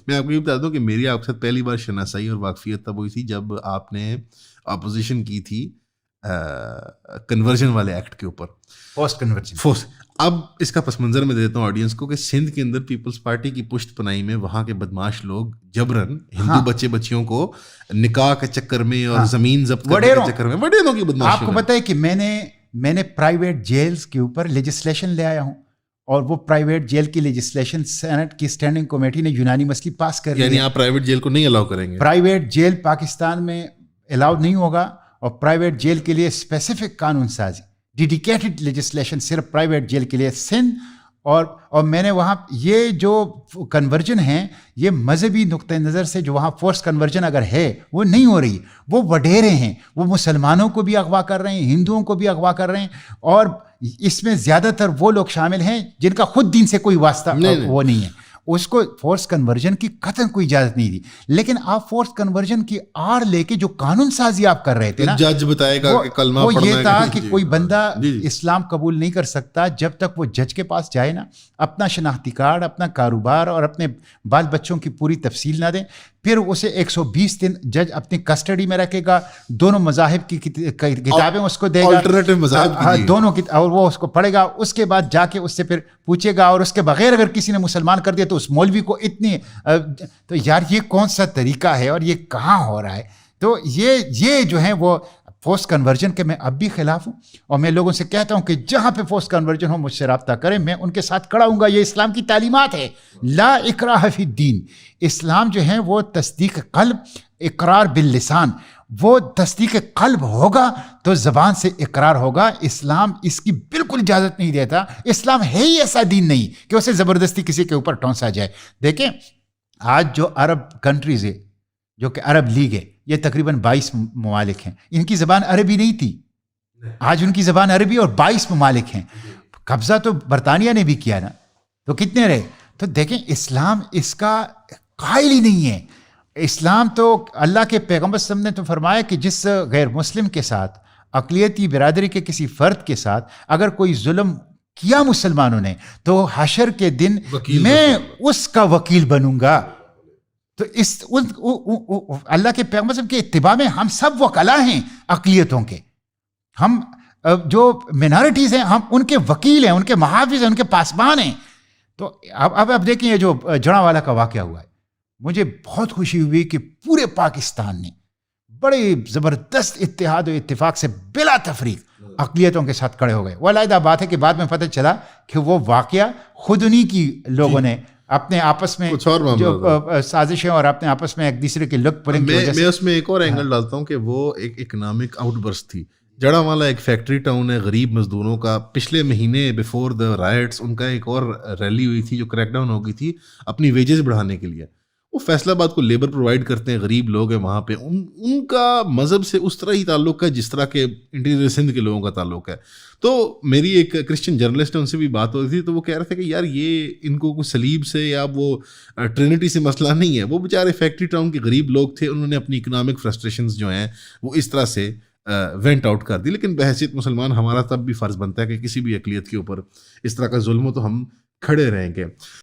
میں آپ کو یہ بتا دوں کہ میری آپ کے ساتھ پہلی بار شناسائی اور واقفیت تب ہوئی تھی جب آپ نے اپوزیشن کی تھی کنورژن والے ایکٹ کے اوپر، پوسٹ کنورژن. اب اس کا پس منظر میں دیتا ہوں آڈینس کو کہ سندھ کے اندر پیپلز پارٹی کی پشت پناہی میں وہاں کے بدماش لوگ جبرن ہندو بچے بچیوں کو نکاح کے چکر میں اور زمین ضبط کرنے کے چکر میں وڈیروں کی بدماشی. آپ کو پتہ ہے کہ میں نے پرائیویٹ جیلز کے اوپر لیجسلیشن لے آیا ہوں، اور وہ پرائیویٹ جیل کی لیجسلیشن سینٹ کی اسٹینڈنگ کمیٹی نے یونانیمسلی پاس کر لی. یعنی آپ پرائیویٹ جیل کو نہیں الاؤ کریں گے؟ پرائیویٹ جیل پاکستان میں الاؤ نہیں ہوگا، اور پرائیویٹ جیل کے لیے اسپیسیفک قانون سازی، ڈیڈیکیٹڈ لیجسلیشن صرف پرائیویٹ جیل کے لیے سندھ. اور میں نے وہاں یہ جو کنورجن ہیں یہ مذہبی نقطۂ نظر سے جو وہاں فورس کنورجن اگر ہے وہ نہیں ہو رہی، وہ وڈیرے ہیں، وہ مسلمانوں کو بھی اغوا کر رہے ہیں، ہندوؤں کو بھی اغوا کر رہے ہیں، اور اس میں زیادہ تر وہ لوگ شامل ہیں جن کا خود دین سے کوئی واسطہ وہ نہیں ہے. اس کو فورس کنورژن کی قطعاً کوئی اجازت نہیں دی، لیکن آپ فورس کنورژن کی آڑ لے کے جو قانون سازی آپ کر رہے تھے نا، جج بتائے گا کہ کلمہ وہ پڑھنا یہ ہے تھا کہ کوئی بندہ اسلام قبول نہیں کر سکتا جب تک وہ جج کے پاس جائے نا، اپنا شناختی کارڈ، اپنا کاروبار اور اپنے بال بچوں کی پوری تفصیل نہ دیں. پھر اسے 120 دن جج اپنی کسٹڈی میں رکھے گا، دونوں مذاہب کی کتابیں اس کو دے گا، دونوں کی، اور وہ اس کو پڑھے گا. اس کے بعد جا کے اس سے پھر پوچھے گا، اور اس کے بغیر اگر کسی نے مسلمان کر دیا تو اس مولوی کو اتنی، تو یار یہ کون سا طریقہ ہے اور یہ کہاں ہو رہا ہے؟ تو یہ جو ہیں وہ فورس کنورژن کے میں اب بھی خلاف ہوں، اور میں لوگوں سے کہتا ہوں کہ جہاں پہ فورس کنورژن ہو مجھ سے رابطہ کریں، میں ان کے ساتھ کھڑا ہوں گا. یہ اسلام کی تعلیمات ہے، لا اکراہ فی الدین. اسلام جو ہے وہ تصدیق قلب، اقرار باللسان. وہ تصدیق قلب ہوگا تو زبان سے اقرار ہوگا. اسلام اس کی بالکل اجازت نہیں دیتا. اسلام ہے ہی ایسا دین نہیں کہ اسے زبردستی کسی کے اوپر ٹونسا جائے. دیکھیں آج جو عرب کنٹریز ہے، جو کہ عرب لیگ ہے، یہ تقریباً 22 ممالک ہیں. ان کی زبان عربی نہیں تھی، آج ان کی زبان عربی اور 22 ممالک ہیں. قبضہ تو برطانیہ نے بھی کیا نا، تو کتنے رہے؟ تو دیکھیں اسلام اس کا قائل ہی نہیں ہے. اسلام تو اللہ کے پیغمبر صلی اللہ علیہ وسلم نے تو فرمایا کہ جس غیر مسلم کے ساتھ، اقلیتی برادری کے کسی فرد کے ساتھ اگر کوئی ظلم کیا مسلمانوں نے، تو حشر کے دن میں اس کا وکیل بنوں گا. تو اللہ کے پیغمبر صلی اللہ علیہ وسلم کے اتباع میں ہم سب وکلا ہیں اقلیتوں کے. ہم جو مینارٹیز ہیں ہم ان کے وکیل ہیں، ان کے محافظ ہیں، ان کے پاسبان ہیں. تو اب دیکھیں یہ جو جڑاں والا کا واقعہ ہوا ہے، مجھے بہت خوشی ہوئی کہ پورے پاکستان نے بڑے زبردست اتحاد و اتفاق سے بلا تفریق اقلیتوں کے ساتھ کھڑے ہو گئے. وہ علیحدہ بات ہے کہ بعد میں پتہ چلا کہ وہ واقعہ خود انہی کی لوگوں نے اپنے آپس میں جو سازشیں اور اپنے آپس میں ایک دوسرے کے لک پلنگ کی وجہ سے. میں اس میں ایک اور اینگل ڈالتا ہوں کہ وہ ایک اکنامک آؤٹ برسٹ تھی. جڑاں والا ایک فیکٹری ٹاؤن ہے غریب مزدوروں کا. پچھلے مہینے بیفور دا رائٹس ان کا ایک اور ریلی ہوئی تھی جو کریک ڈاؤن ہو گئی تھی اپنی ویجز بڑھانے کے لیے. وہ فیصل آباد کو لیبر پرووائڈ کرتے ہیں، غریب لوگ ہیں وہاں پہ. ان کا مذہب سے اس طرح ہی تعلق ہے جس طرح کے انٹیریئر سندھ کے لوگوں کا تعلق ہے. تو میری ایک کرسچن جرنلسٹ ہے، ان سے بھی بات ہوئی تھی، تو وہ کہہ رہے تھے کہ یار یہ ان کو کوئی صلیب سے یا وہ ٹرینٹی سے مسئلہ نہیں ہے. وہ بیچارے فیکٹری ٹاؤن کے غریب لوگ تھے، انہوں نے اپنی اکنامک فرسٹریشنز جو ہیں وہ اس طرح سے وینٹ آؤٹ کر دی. لیکن بحیثیت مسلمان ہمارا تب بھی فرض بنتا ہے کہ کسی بھی اقلیت کے اوپر اس طرح کا ظلم ہو تو ہم کھڑے رہیں گے.